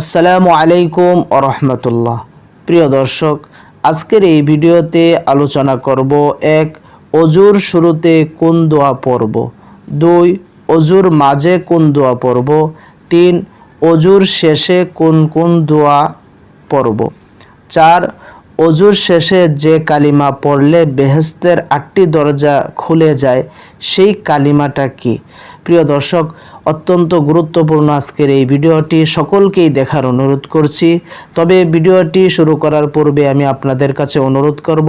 আসসালামু আলাইকুম ওয়া রাহমাতুল্লাহ। প্রিয় দর্শক, আজকের এই ভিডিওতে আলোচনা করব 1. অজুর শুরুতে কোন দোয়া পড়ব, 2. অজুর মাঝে কোন দোয়া পড়ব, 3. অজুর শেষে কোন কোন দোয়া পড়ব, 4. অজুর শেষে যে কালিমা পড়লে বেহেশতের 8টি দরজা খুলে যায় সেই কালিমাটা কি। প্রিয় দর্শক, অত্যন্ত গুরুত্বপূর্ণ আজকের এই ভিডিওটি সকলকেই দেখার অনুরোধ করছি। তবে ভিডিওটি শুরু করার পূর্বে আমি আপনাদের কাছে অনুরোধ করব,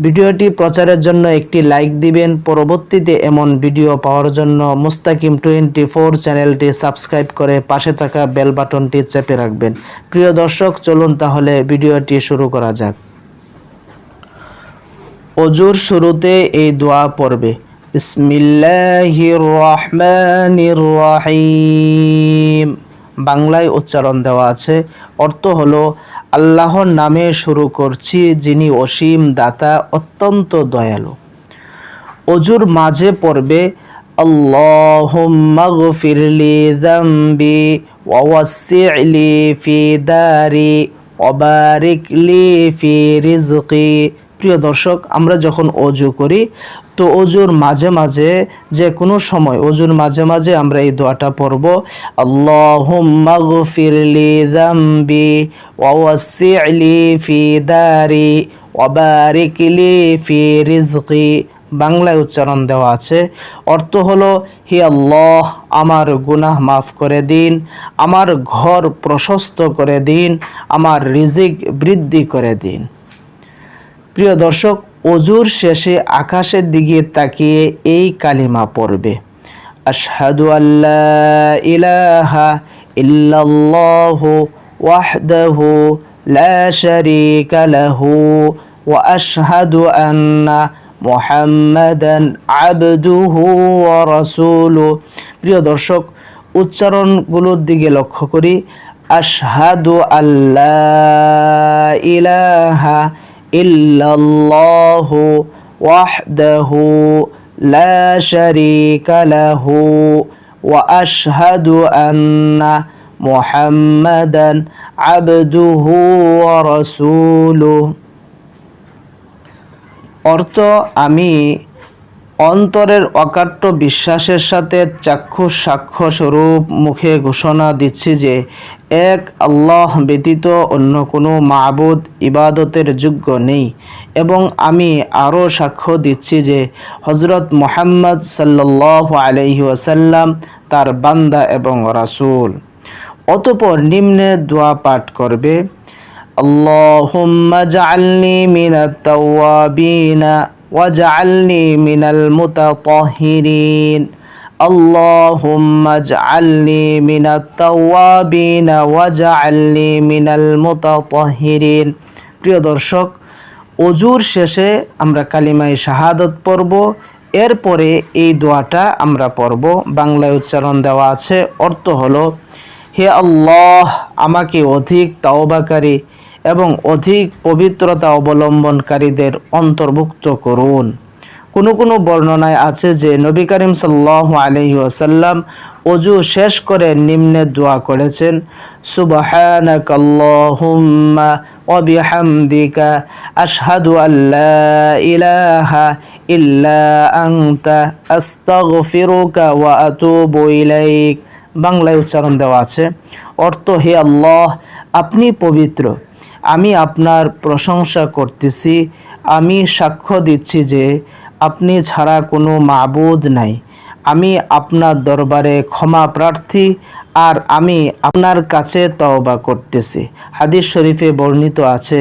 ভিডিওটি প্রচারের জন্য একটি লাইক দিবেন। পরবর্তীতে এমন ভিডিও পাওয়ার জন্য মুস্তাকিম 24 চ্যানেলটি সাবস্ক্রাইব করে পাশে থাকা বেল বাটনটি চেপে রাখবেন। প্রিয় দর্শক, চলুন তাহলে ভিডিওটি শুরু করা যাক। অজুর শুরুতে এই দোয়া পড়বে, বিসমিল্লাহির রহমানির রহিম। বাংলায় উচ্চারণ দেওয়া আছে, অর্থ হলো আল্লাহর নামে শুরু করছি যিনি অসীম দাতা অত্যন্ত দয়ালু। অজুর মাঝে পড়বে আল্লাহুম্মা গফিরলি যামবি ওয়া ওয়াসসি'লি ফি দারি ওয়া বারিক লি ফি রিজকি। প্রিয় দর্শক, আমরা যখন অজু করি তো অজুর মাঝে মাঝে যে কোনো সময় অজুর মাঝে মাঝে আমরা এই দোয়াটা পড়ব, আল্লাহুম্মা গফিরলি যামবি ওয়া ওয়াসসি'লি ফি দারি ওয়া বারিক লি ফি রিজকি। বাংলায় উচ্চারণ দেওয়া আছে, অর্থ হলো হে আল্লাহ, আমার গুনাহ মাফ করে দিন, আমার ঘর প্রশস্ত করে দিন, আমার রিজিক বৃদ্ধি করে দিন। প্রিয় দর্শক, অজুর শেষে আকাশের দিকে তাকিয়ে এই কালিমা পড়বে, আশহাদু আল্লা ইলাহা ইল্লাল্লাহু ওয়াহদাহু লা শারীকা লাহু ওয়া আশহাদু আন্না মুহাম্মাদান আবদুহু ওয়া রাসূলুহু। প্রিয় দর্শক, উচ্চারণগুলোর দিকে লক্ষ্য করি, আশহাদু আল্লা ইলাহা ইল্লাল্লাহু ওয়াহদাহু লা শারীকা লাহু ওয়া আশহাদু আন্না মুহাম্মাদান আবদুহু ওয়া রাসূলুহু। অর্থ, আমি অন্তরের অকাট্য বিশ্বাসের সাথে চাক্ষুষ সাক্ষ্য স্বরূপ মুখে ঘোষণা দিচ্ছি যে এক আল্লাহ ব্যতীত অন্য কোনো মাবুদ ইবাদতের যোগ্য নেই, এবং আমি আরও সাক্ষ্য দিচ্ছি যে হযরত মুহাম্মদ সাল্লাল্লাহু আলাইহি ওয়াসাল্লাম তার বান্দা এবং রাসূল। অতঃপর নিম্নে দোয়া পাঠ করবে, আল্লাহুম্মা জাআলনি মিনাত তাওয়াবিনা ওয়াজআলনি মিনাল মুতাতাহহিরিন। আল্লাহুম্মা জাআলনি মিনাত তাওয়াবিনা ওয়াজআলনি মিনাল মুতাতাহহিরিন। প্রিয় দর্শক, অজুর শেষে আমরা কালিমায়ে শাহাদাত পড়ব, এরপরে এই দোয়াটা আমরা পড়ব। বাংলায় উচ্চারণ দেওয়া আছে, অর্থ হলো হে আল্লাহ, আমাকে অধিক তাওবাকারী এবং অধিক পবিত্রতা অবলম্বনকারীদের অন্তর্ভুক্ত করুন। কোনো কোনো বর্ণনায় আছে যে নবী করিম সাল্লাল্লাহু আলাইহি ওয়াসাল্লাম অজু শেষ করে নিম্নে দোয়া করেছেন, সুবহানাকাল্লাহুম্মা ওয়া বিহামদিকা আশহাদু আল্লা ইলাহা ইল্লা আনতা আস্তাগফিরুকা ওয়া আতুবু ইলাইক। বাংলায় উচ্চারণ দেওয়া আছে, অর্থ হে আল্লাহ, আপনি পবিত্র, আমি আপনার প্রশংসা করতেছি, আমি সাক্ষ্য দিচ্ছি যে আপনি ছাড়া কোনো মাবুদ নাই, আমি আপনার দরবারে ক্ষমা প্রার্থী আর আমি আপনার কাছে তওবা করতেছি। হাদিস শরীফে বর্ণিত আছে,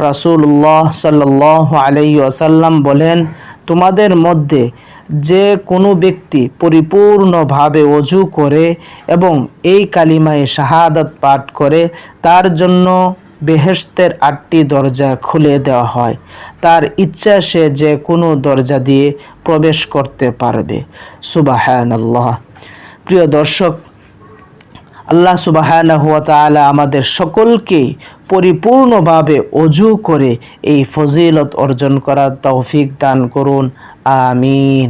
রাসূলুল্লাহ সাল্লাল্লাহু আলাইহি ওয়াসাল্লাম বলেন, তোমাদের মধ্যে যে কোনো ব্যক্তি পরিপূর্ণভাবে অজু করে এবং এই কালিমায়ে শাহাদাত পাঠ করে তার জন্য বেহেশতের 8টি দরজা খুলে দেওয়া হয়, তার ইচ্ছা সে যে কোনো দরজা দিয়ে প্রবেশ করতে পারবে। সুবহানাল্লাহ। প্রিয় দর্শক, আল্লাহ সুবহানাহু ওয়া তাআলা আমাদের সকলকে পরিপূর্ণভাবে অজু করে এই ফজিলত অর্জন করার তৌফিক দান করুন। আমিন।